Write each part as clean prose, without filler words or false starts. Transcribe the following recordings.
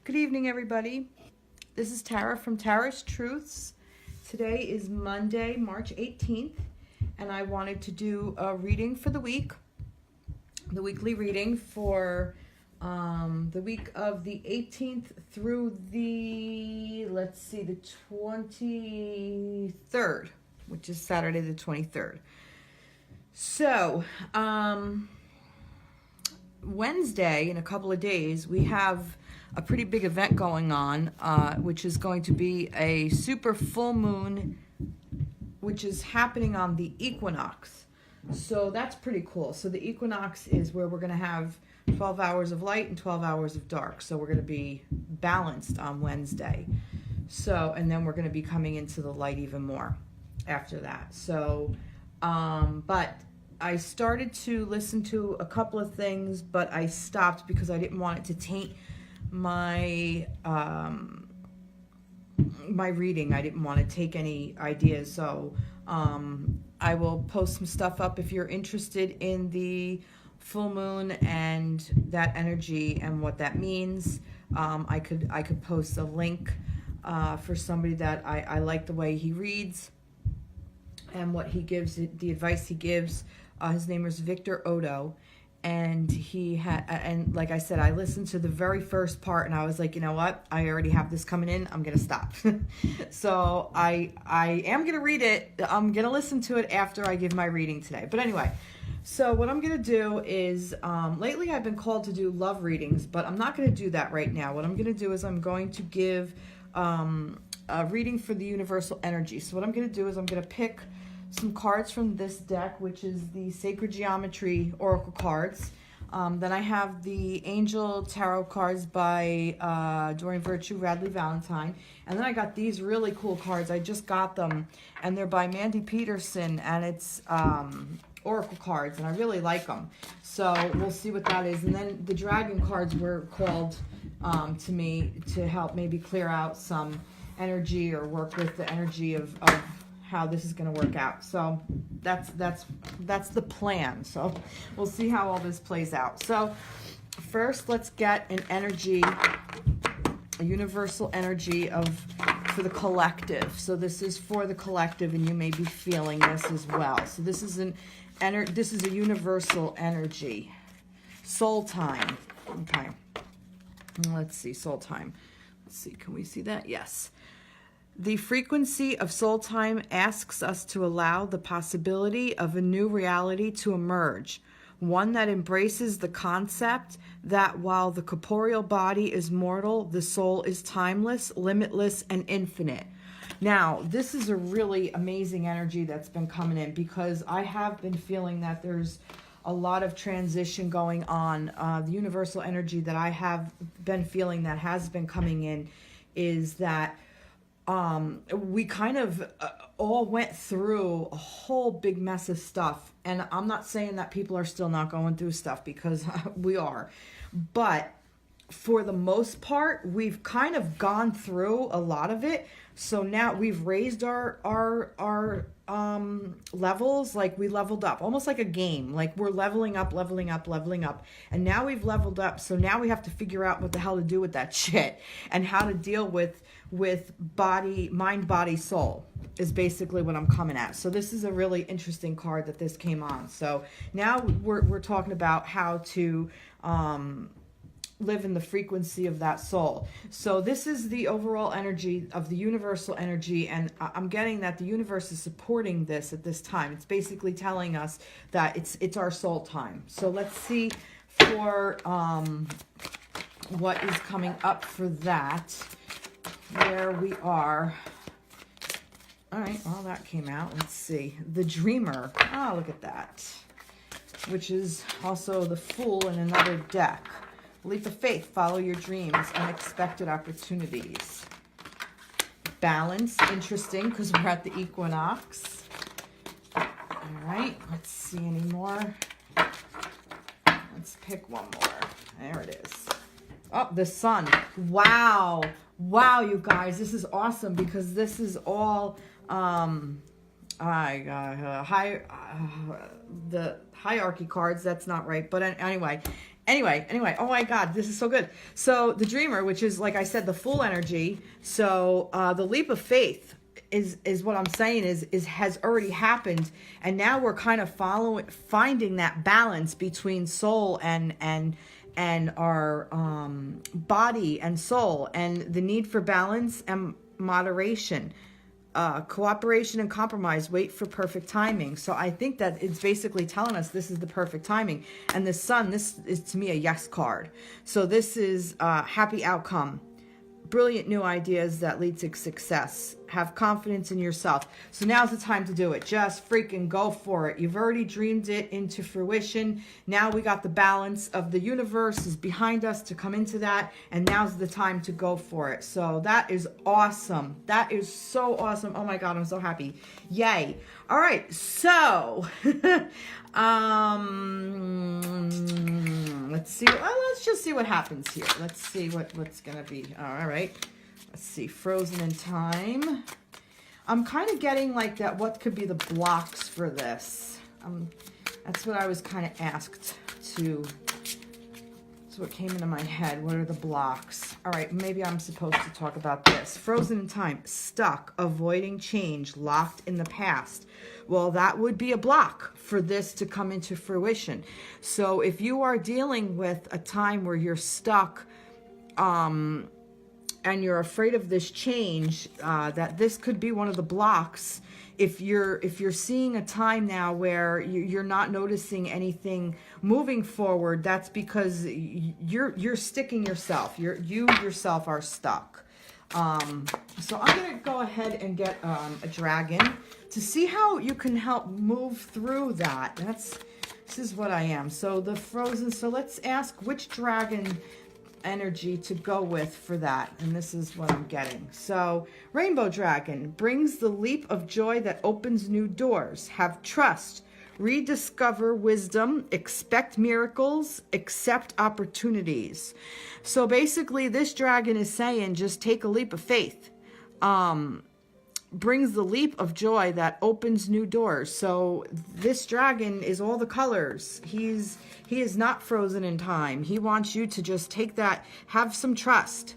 Good evening, everybody. This is Tara from Tara's Truths. Today is Monday, March 18th, and I wanted to do a reading for the week, the weekly reading for the week of the 18th through the 23rd, which is Saturday the 23rd. So, Wednesday, in a couple of days, we have a pretty big event going on, which is going to be a super full moon, which is happening on the equinox. So that's pretty cool. So the equinox is where we're going to have 12 hours of light and 12 hours of dark. So we're going to be balanced on Wednesday. So, and then we're going to be coming into the light even more after that. So, but I started to listen to a couple of things, but I stopped because I didn't want it to taint my my reading. I didn't want to take any ideas, so I will post some stuff up if you're interested in the full moon and that energy and what that means. I could post a link for somebody that I like the way he reads and what he gives, the advice he gives. His name is Victor Odo, and he had, and like I said, I listened to the very first part, and I was like, you know what? I already have this coming in. I'm gonna stop. So I am gonna read it. I'm gonna listen to it after I give my reading today. But anyway, so what I'm gonna do is, lately I've been called to do love readings, but I'm not gonna do that right now. What I'm gonna do is I'm going to give a reading for the universal energy. So what I'm gonna do is I'm gonna pick some cards from this deck, which is the Sacred Geometry Oracle cards. Then I have the Angel Tarot cards by Doreen Virtue, Radley Valentine. And then I got these really cool cards. I just got them, and they're by Mandy Peterson, and it's Oracle cards, and I really like them. So we'll see what that is. And then the Dragon cards were called to me to help maybe clear out some energy or work with the energy of how this is going to work out. So that's the plan. So we'll see how all this plays out. So first, let's get an energy, a universal energy for the collective. So this is for the collective, and you may be feeling this as well. So this is this is a universal energy. Soul time. Okay. Let's see, soul time. Let's see, can we see that? Yes. The frequency of soul time asks us to allow the possibility of a new reality to emerge, one that embraces the concept that while the corporeal body is mortal, the soul is timeless, limitless, and infinite. Now, this is a really amazing energy that's been coming in, because I have been feeling that there's a lot of transition going on. The universal energy that I have been feeling that has been coming in is that we kind of all went through a whole big mess of stuff. And I'm not saying that people are still not going through stuff, because we are. But for the most part, we've kind of gone through a lot of it. So now we've raised our levels, like we leveled up, almost like a game. Like we're leveling up. And now we've leveled up. So now we have to figure out what the hell to do with that shit and how to deal with body, mind, body, soul is basically what I'm coming at. So this is a really interesting card that this came on. So now we're talking about how to live in the frequency of that soul. So this is the overall energy of the universal energy, and I'm getting that the universe is supporting this at this time. It's basically telling us that it's our soul time. So let's see for what is coming up for that, where we are. All right, well, that came out. Let's see. The Dreamer. Oh, look at that. Which is also the Fool in another deck. Leap of faith, follow your dreams, unexpected opportunities. Balance, interesting, because we're at the equinox. All right, let's see any more. Let's pick one more. There it is. Oh, the Sun. Wow. Wow, you guys, this is awesome, because this is all the hierarchy cards. That's not right, but anyway, Anyway, oh my God, this is so good. So the dreamer, which is, like I said, the full energy. So the leap of faith is what I'm saying is has already happened, and now we're kind of finding that balance between soul and our body and soul, and the need for balance and moderation. Cooperation and compromise, wait for perfect timing. So I think that it's basically telling us this is the perfect timing. And the sun, this is to me a yes card. So this is happy outcome. Brilliant new ideas that lead to success. Have confidence in yourself. So now's the time to do it. Just freaking go for it. You've already dreamed it into fruition. Now we got the balance of the universe is behind us to come into that. And now's the time to go for it. So that is awesome. That is so awesome. Oh my God, I'm so happy. Yay. All right. So, let's see. Let's just see what happens here. Let's see what's going to be. All right. Let's see. Frozen in time. I'm kind of getting like that. What could be the blocks for this? That's what I was kind of asked to. That's what came into my head. What are the blocks? All right. Maybe I'm supposed to talk about this. Frozen in time. Stuck. Avoiding change. Locked in the past. Well, that would be a block for this to come into fruition. So if you are dealing with a time where you're stuck, and you're afraid of this change, that this could be one of the blocks. If you're seeing a time now where you're not noticing anything moving forward, that's because you're sticking yourself. You yourself are stuck. So I'm gonna go ahead and get a dragon to see how you can help move through that. This is what I am. So the frozen. So let's ask which dragon energy to go with for that, and this is what I'm getting. So rainbow dragon brings the leap of joy that opens new doors. Have trust, rediscover wisdom, expect miracles, accept opportunities. So basically this dragon is saying just take a leap of faith. Brings the leap of joy that opens new doors. So this dragon is all the colors. He is not frozen in time. He wants you to just take that, have some trust.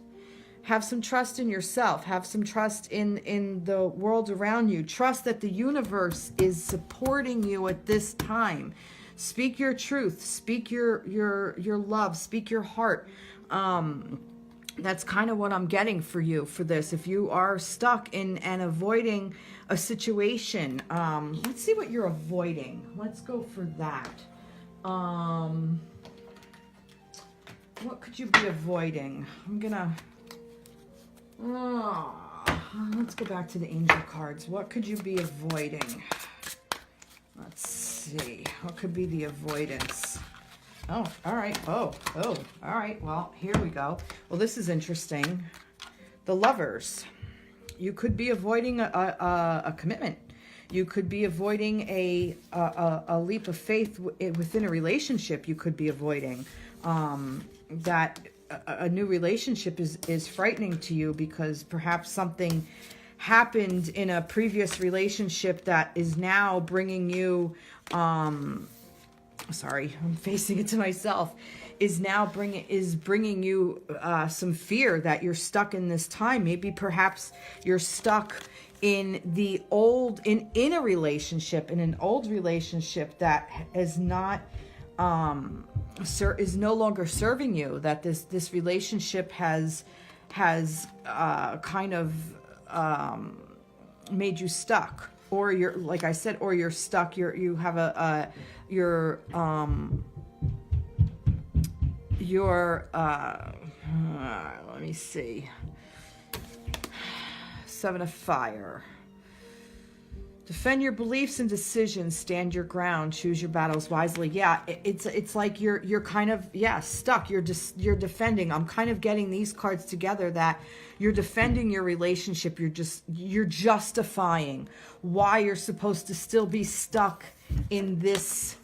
Have some trust in yourself. Have some trust in the world around you. Trust that the universe is supporting you at this time. Speak your truth. Speak your love. Speak your heart. That's kind of what I'm getting for you for this. If you are stuck in and avoiding a situation, let's see what you're avoiding. Let's go for that. What could you be avoiding? I'm gonna, let's go back to the angel cards. What could you be avoiding? Let's see. What could be the avoidance? Oh, all right. Oh, all right. Well, here we go. Well, this is interesting. The lovers. You could be avoiding a commitment. You could be avoiding a leap of faith within a relationship. You could be avoiding that a new relationship is frightening to you because perhaps something happened in a previous relationship that is now bringing you sorry, I'm facing it to myself, is bringing you some fear that you're stuck in this time. Maybe perhaps you're stuck in a relationship, in an old relationship that is not is no longer serving you, that this relationship has kind of made you stuck. Or you're, like I said, or you're stuck. You have let me see. 7 of Fire. Defend your beliefs and decisions. Stand your ground. Choose your battles wisely. Yeah, it's like you're kind of stuck. You're defending. I'm kind of getting these cards together that you're defending your relationship. You're justifying why you're supposed to still be stuck in this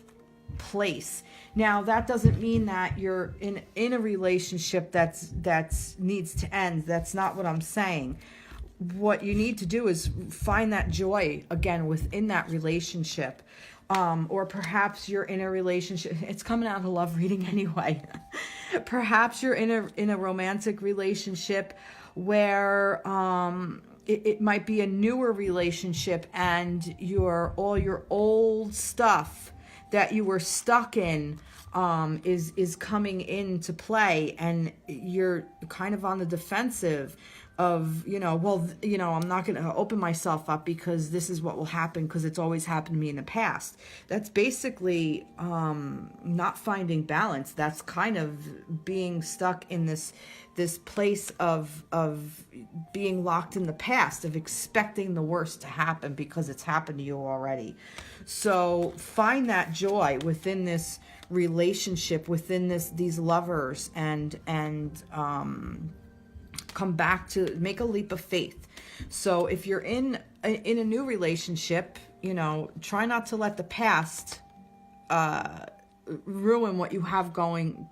place. Now that doesn't mean that you're in a relationship that's needs to end. That's not what I'm saying. What you need to do is find that joy again within that relationship. or perhaps you're in a relationship. It's coming out of love reading anyway. Perhaps you're in a romantic relationship where it might be a newer relationship, and all your old stuff that you were stuck in is coming into play, and you're kind of on the defensive of, I'm not going to open myself up because this is what will happen because it's always happened to me in the past. That's basically not finding balance. That's kind of being stuck in this place of being locked in the past, of expecting the worst to happen because it's happened to you already. So find that joy within this relationship, within these lovers, and come back to make a leap of faith. So if you're in a new relationship, try not to let the past ruin what you have going,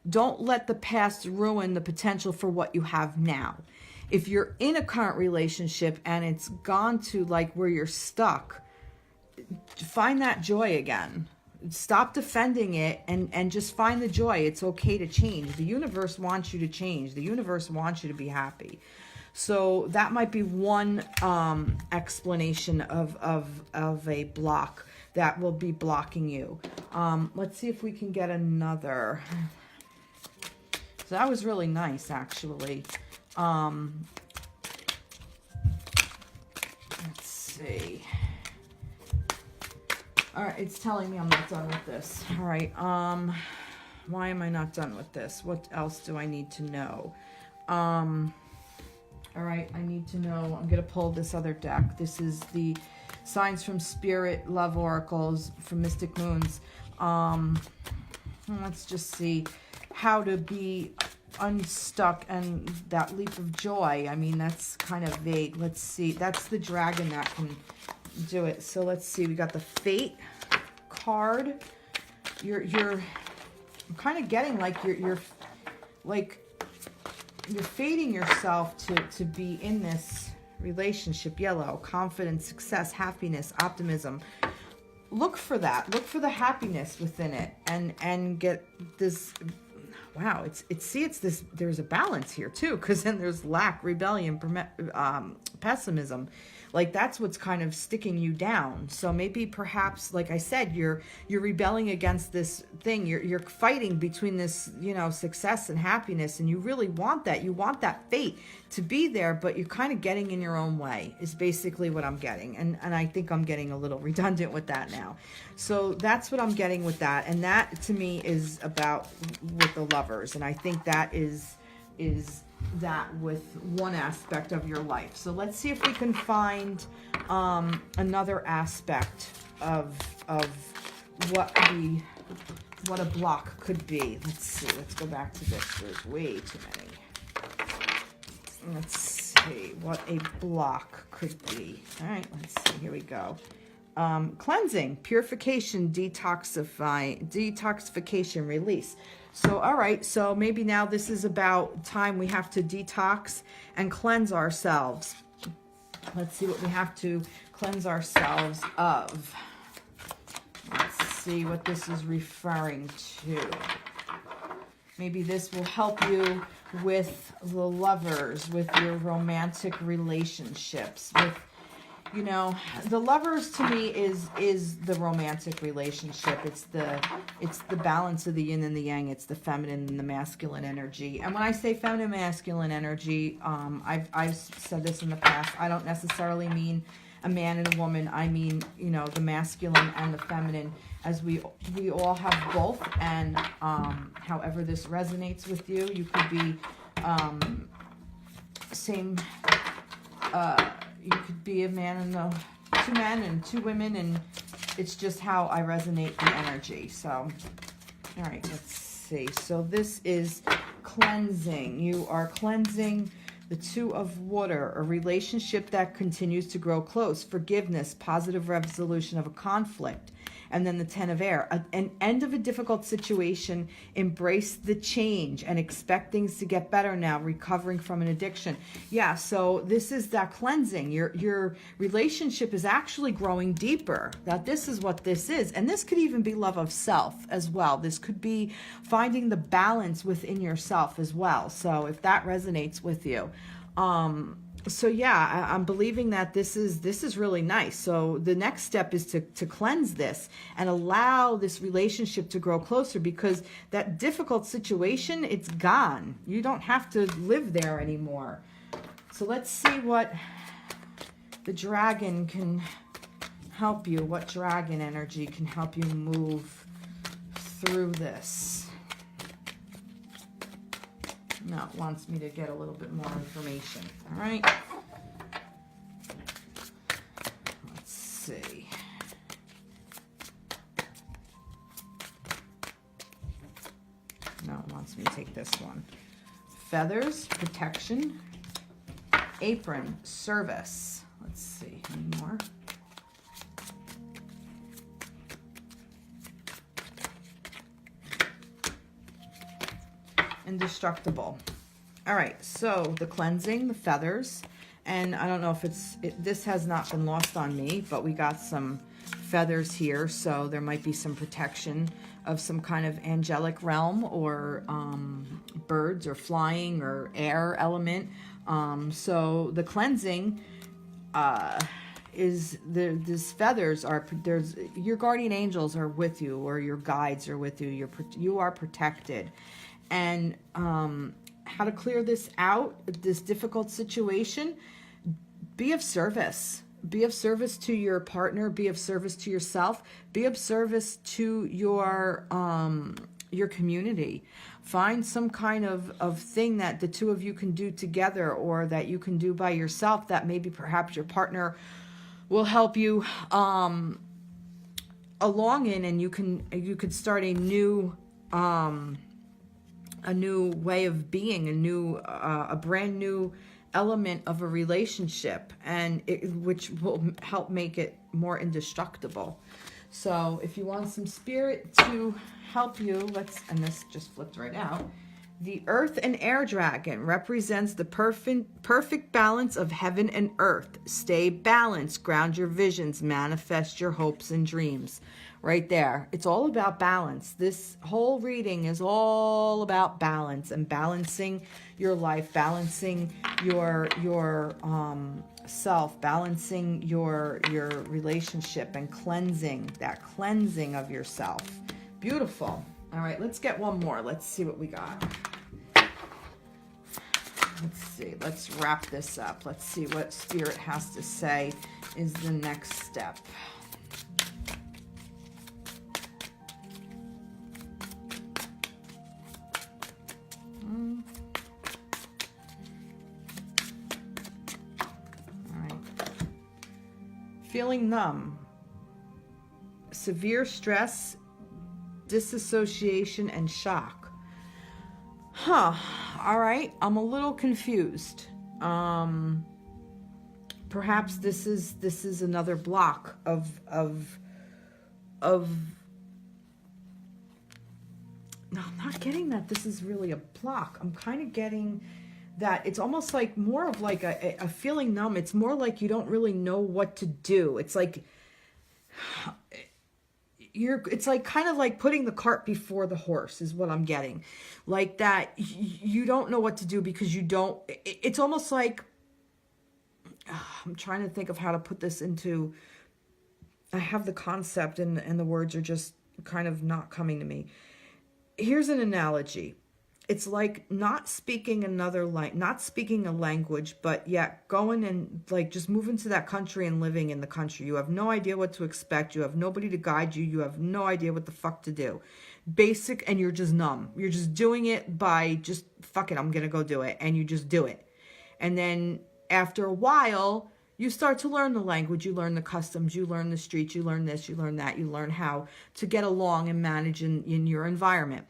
don't let the past ruin the potential for what you have now. If you're in a current relationship and it's gone to like where you're stuck, find that joy again. Stop defending it and just find the joy. It's okay to change. The universe wants you to change. The universe wants you to be happy. So that might be one explanation of a block that will be blocking you. Let's see if we can get another. So that was really nice, actually. Let's see. All right, it's telling me I'm not done with this. All right, why am I not done with this? What else do I need to know? All right, I need to know, I'm going to pull this other deck. This is the Signs from Spirit, Love Oracles from Mystic Moons. Let's just see how to be unstuck and that leap of joy. I mean, that's kind of vague. Let's see. That's the dragon that can do it. So let's see. We got the Fate card. You're I'm kind of getting like you're fating yourself to be in this relationship. Yellow, confidence, success, happiness, optimism. Look for that. Look for the happiness within it, and get this. Wow, it's this. There's a balance here too, because then there's lack, rebellion, pessimism. Like that's what's kind of sticking you down. So maybe perhaps, like I said, you're rebelling against this thing. You're fighting between this, success and happiness, and you really want that. You want that fate to be there, but you're kind of getting in your own way is basically what I'm getting. And I think I'm getting a little redundant with that now. So that's what I'm getting with that. And that to me is about with the lovers. And I think that is that with one aspect of your life. So let's see if we can find another aspect of what a block could be. Let's see. Let's go back to this. There's way too many. Let's see what a block could be. All right, let's see. Here we go. Cleansing, purification, detoxification, release. So, all right, so maybe now this is about time we have to detox and cleanse ourselves. Let's see what we have to cleanse ourselves of. Let's see what this is referring to. Maybe this will help you with the lovers, with your romantic relationships, with the lovers to me is the romantic relationship. It's the balance of the yin and the yang. It's the feminine and the masculine energy. And when I say feminine masculine energy, I've said this in the past. I don't necessarily mean a man and a woman. I mean, the masculine and the feminine, as we all have both. And however this resonates with you, you could be same. You could be a man and two men and two women, and it's just how I resonate the energy. So, all right, let's see. So this is cleansing. You are cleansing the Two of Water, a relationship that continues to grow close, forgiveness, positive resolution of a conflict, And then the 10 of air, an end of a difficult situation, embrace the change and expect things to get better now, recovering from an addiction. Yeah, so this is that cleansing. Your relationship is actually growing deeper. That this is what this is. And this could even be love of self as well. This could be finding the balance within yourself as well. So if that resonates with you. So yeah, I'm believing that this is really nice. So the next step is to cleanse this and allow this relationship to grow closer, because that difficult situation, it's gone. You don't have to live there anymore. So let's see what the dragon can help you. What dragon energy can help you move through this? No, it wants me to get a little bit more information. All right. Let's see. No, it wants me to take this one. Feathers, protection, apron, service. Let's see, any more? Indestructible. All right, so the cleansing, the feathers, and I don't know if this has not been lost on me, but we got some feathers here, so there might be some protection of some kind of angelic realm, or birds or flying or air element. So the cleansing is these feathers are, there's your guardian angels are with you, or your guides are with you. You are protected. And how to clear this out, this difficult situation, be of service. Be of service to your partner, be of service to yourself, be of service to your community. Find some kind of thing that the two of you can do together, or that you can do by yourself, that maybe perhaps your partner will help you along in, and you could start a new way of being, a brand new element of a relationship, and which will help make it more indestructible. So if you want some spirit to help you, and this just flipped right out. The earth and air dragon represents the perfect balance of heaven and earth. Stay balanced, ground your visions, manifest your hopes and dreams. Right there. It's all about balance. This whole reading is all about balance, and balancing your life, balancing your self, balancing your relationship, and cleansing of yourself. Beautiful. All right, let's get one more. Let's see what we got. Let's see. Let's wrap this up. Let's see what Spirit has to say is the next step. Feeling numb, severe stress, disassociation, and shock. All right, I'm a little confused. Perhaps this is another block of no, I'm not getting that this is really a block. I'm kind of getting that it's almost like more of like a feeling numb. It's more like you don't really know what to do. It's like it's like kind of like putting the cart before the horse is what I'm getting. Like that you don't know what to do because you don't, it's almost like, I'm trying to think of how to put this into, I have the concept and the words are just kind of not coming to me. Here's an analogy. It's like not speaking not speaking a language, but yet going and like just moving to that country and living in the country. You have no idea what to expect. You have nobody to guide you. You have no idea what the fuck to do. Basic, and you're just numb. You're just doing it by just, fuck it, I'm going to go do it. And you just do it. And then after a while, you start to learn the language. You learn the customs. You learn the streets. You learn this. You learn that. You learn how to get along and manage in your environment.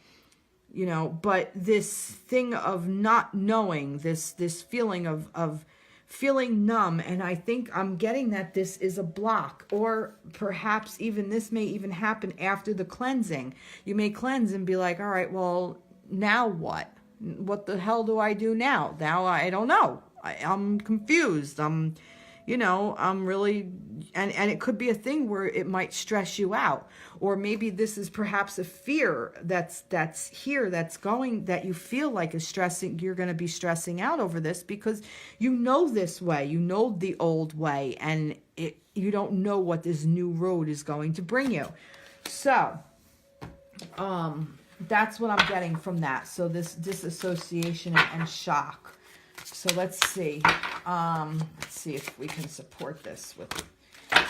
You know, but this thing of not knowing, this feeling of feeling numb, and I think I'm getting that this is a block, or perhaps even this may even happen after the cleansing. You may cleanse and be like, all right, well, now what? What the hell do I do now? Now I don't know. I'm confused. I'm really, and it could be a thing where it might stress you out, or maybe this is perhaps a fear that's here, that you feel like is stressing. You're going to be stressing out over this because you know this way, you know the old way, and you don't know what this new road is going to bring you. So, that's what I'm getting from that. So this disassociation and shock. So let's see if we can support this with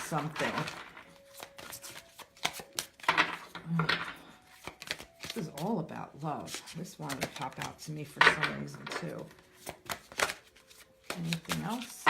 something. This is all about love. This wanted to pop out to me for some reason too. Anything else?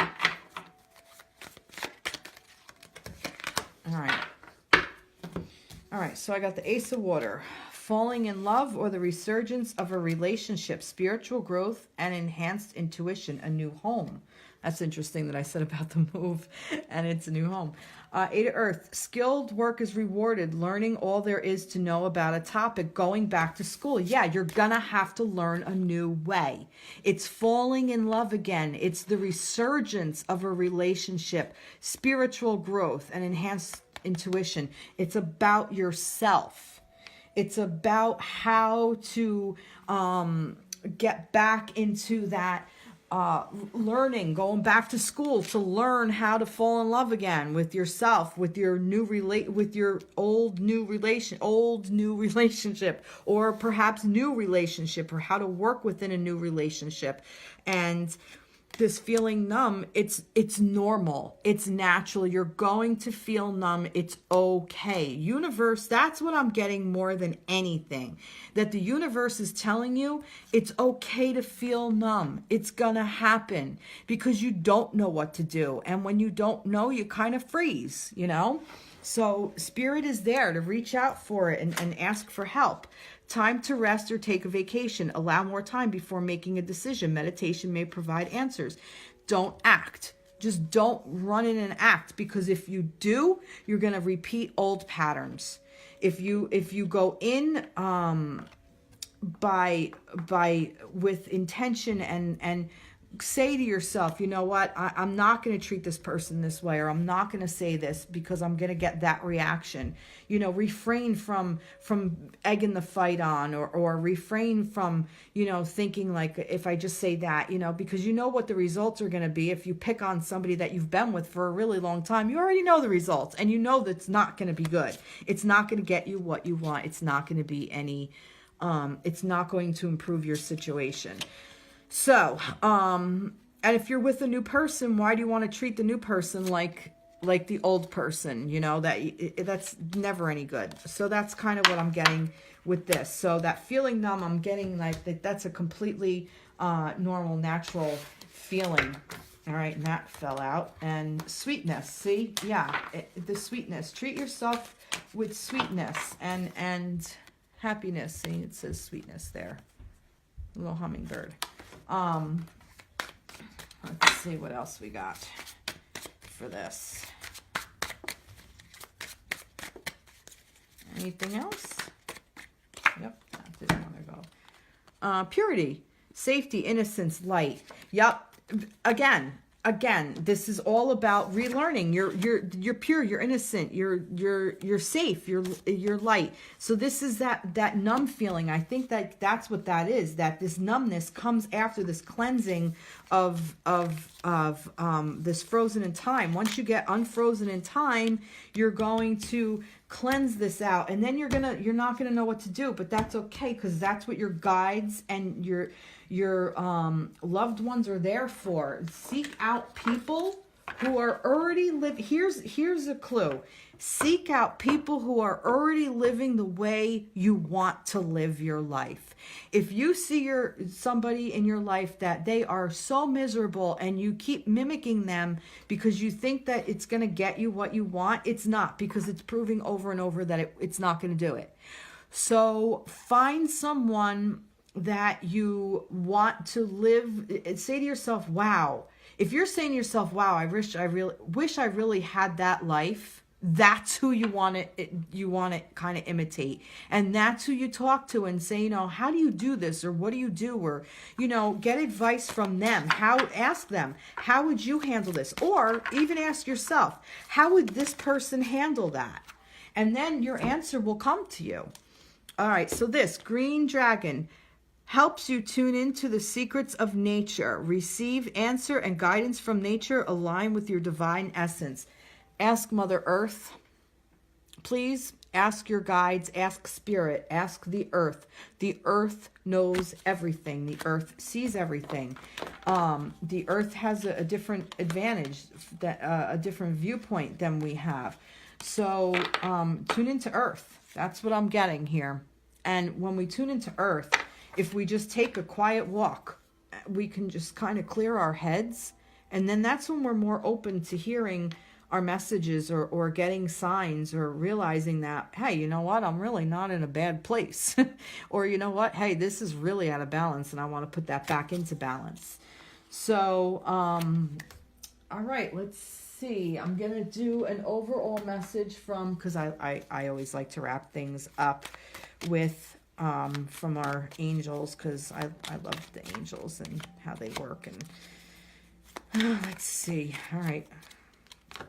All right, so I got the Ace of Water. Falling in love or the resurgence of a relationship, spiritual growth and enhanced intuition, a new home. That's interesting that I said about the move and it's a new home. Eight of Earth, skilled work is rewarded, learning all there is to know about a topic, going back to school. Yeah, you're gonna have to learn a new way. It's falling in love again. It's the resurgence of a relationship, spiritual growth and enhanced intuition. It's about yourself. It's about how to get back into that learning, going back to school to learn how to fall in love again with yourself, with your old new relationship, or perhaps new relationship, or how to work within a new relationship. And this feeling numb, it's normal. It's natural. You're going to feel numb. It's okay. Universe, that's what I'm getting more than anything. That the universe is telling you it's okay to feel numb. It's gonna happen because you don't know what to do. And when you don't know, you kind of freeze, So spirit is there to reach out for it and ask for help. Time to rest or take a vacation. Allow more time before making a decision. Meditation may provide answers. Don't act. Just don't run in and act, because if you do, you're going to repeat old patterns. If you go in with intention and say to yourself, you know what, I'm not going to treat this person this way, or I'm not going to say this because I'm going to get that reaction. Refrain from egging the fight on, or refrain from, thinking like, if I just say that, because you know what the results are going to be. If you pick on somebody that you've been with for a really long time, you already know the results, and you know that's not going to be good. It's not going to get you what you want. It's not going to be it's not going to improve your situation. So, and if you're with a new person, why do you want to treat the new person like the old person? That's never any good. So that's kind of what I'm getting with this. So that feeling numb, I'm getting like that's a completely normal, natural feeling. All right, and that fell out. And sweetness, see? Yeah, the sweetness. Treat yourself with sweetness and happiness. See, it says sweetness there. A little hummingbird. Let's see what else we got for this. Anything else? Yep, that didn't want to go. Purity, safety, innocence, light. Yep. Again, this is all about relearning. You're pure, you're innocent, you're safe, you're light. So this is that numb feeling. I think that's what that is. That this numbness comes after this cleansing of this frozen in time. Once you get unfrozen in time, you're going to cleanse this out, and then you're not gonna know what to do. But that's okay, because that's what your guides and your loved ones are there for. Seek out people who are already living. Here's a clue. Seek out people who are already living the way you want to live your life. If you see somebody in your life that they are so miserable and you keep mimicking them because you think that it's going to get you what you want, it's not, because it's proving over and over that it's not going to do it. So find someone that you want to live. Say to yourself, wow, If you're saying to yourself, wow, I wish I really had that life, that's who you want to kind of imitate. And that's who you talk to and say, how do you do this? Or what do you do? Or, get advice from them. Ask them, how would you handle this? Or even ask yourself, how would this person handle that? And then your answer will come to you. All right, so this green dragon helps you tune into the secrets of nature, receive answer and guidance from nature, align with your divine essence. Ask Mother Earth, please. Ask your guides, ask Spirit, ask the Earth. The Earth knows everything. The Earth sees everything. The Earth has a different advantage, a different viewpoint than we have. So tune into Earth. That's what I'm getting here. And when we tune into Earth, if we just take a quiet walk, we can just kind of clear our heads. And then that's when we're more open to hearing our messages or getting signs or realizing that, hey, you know what? I'm really not in a bad place. Or you know what? Hey, this is really out of balance and I want to put that back into balance. So, all right, let's see. I'm going to do an overall message because I always like to wrap things up with from our angels, because I love the angels and how they work. And let's see. All right.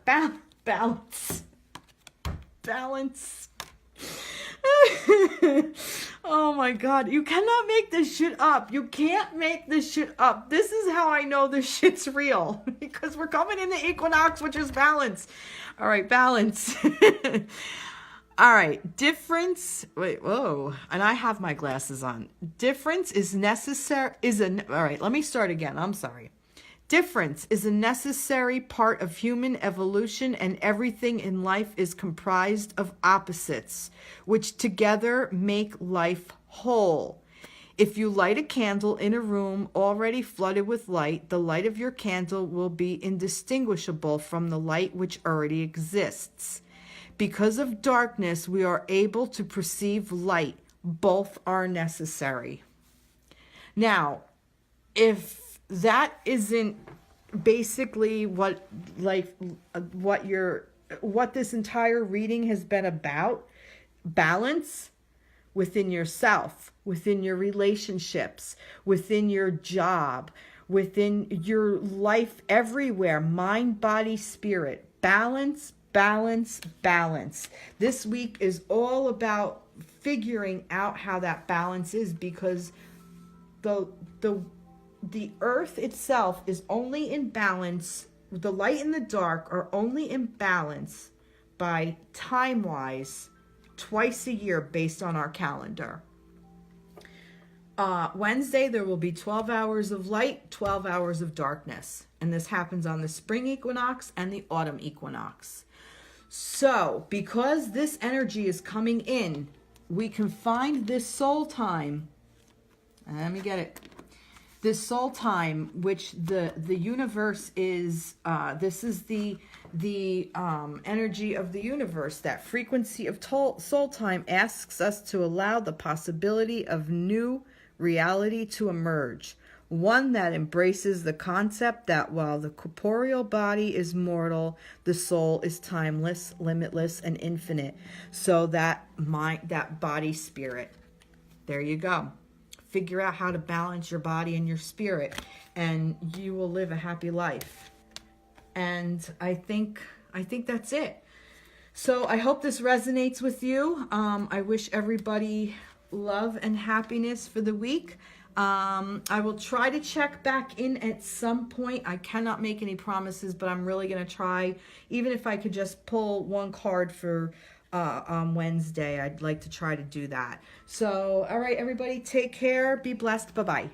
Balance. Oh my God. You cannot make this shit up. You can't make this shit up. This is how I know this shit's real. Because we're coming in the equinox, which is balance. All right, balance. All right, difference. Wait, whoa. And I have my glasses on. Difference is necessary. All right, let me start again. I'm sorry. Difference is a necessary part of human evolution, and everything in life is comprised of opposites, which together make life whole. If you light a candle in a room already flooded with light, the light of your candle will be indistinguishable from the light which already exists. Because of darkness, we are able to perceive light. Both are necessary. Now, if that isn't basically what this entire reading has been about, balance within yourself, within your relationships, within your job, within your life everywhere, mind, body, spirit, balance. This week is all about figuring out how that balance is, because the earth itself is only in balance. The light and the dark are only in balance by time-wise twice a year based on our calendar. Wednesday, there will be 12 hours of light, 12 hours of darkness. And this happens on the spring equinox and the autumn equinox. So, because this energy is coming in, we can find this soul time. Let me get it. This soul time, which the universe is, this is the energy of the universe. That frequency of soul time asks us to allow the possibility of new reality to emerge. One that embraces the concept that while the corporeal body is mortal, the soul is timeless, limitless, and infinite. So that body spirit. There you go. Figure out how to balance your body and your spirit, and you will live a happy life. And I think that's it. So I hope this resonates with you. I wish everybody love and happiness for the week. I will try to check back in at some point. I cannot make any promises, but I'm really going to try. Even if I could just pull one card for on Wednesday, I'd like to try to do that. So, all right, everybody, take care. Be blessed. Bye-bye.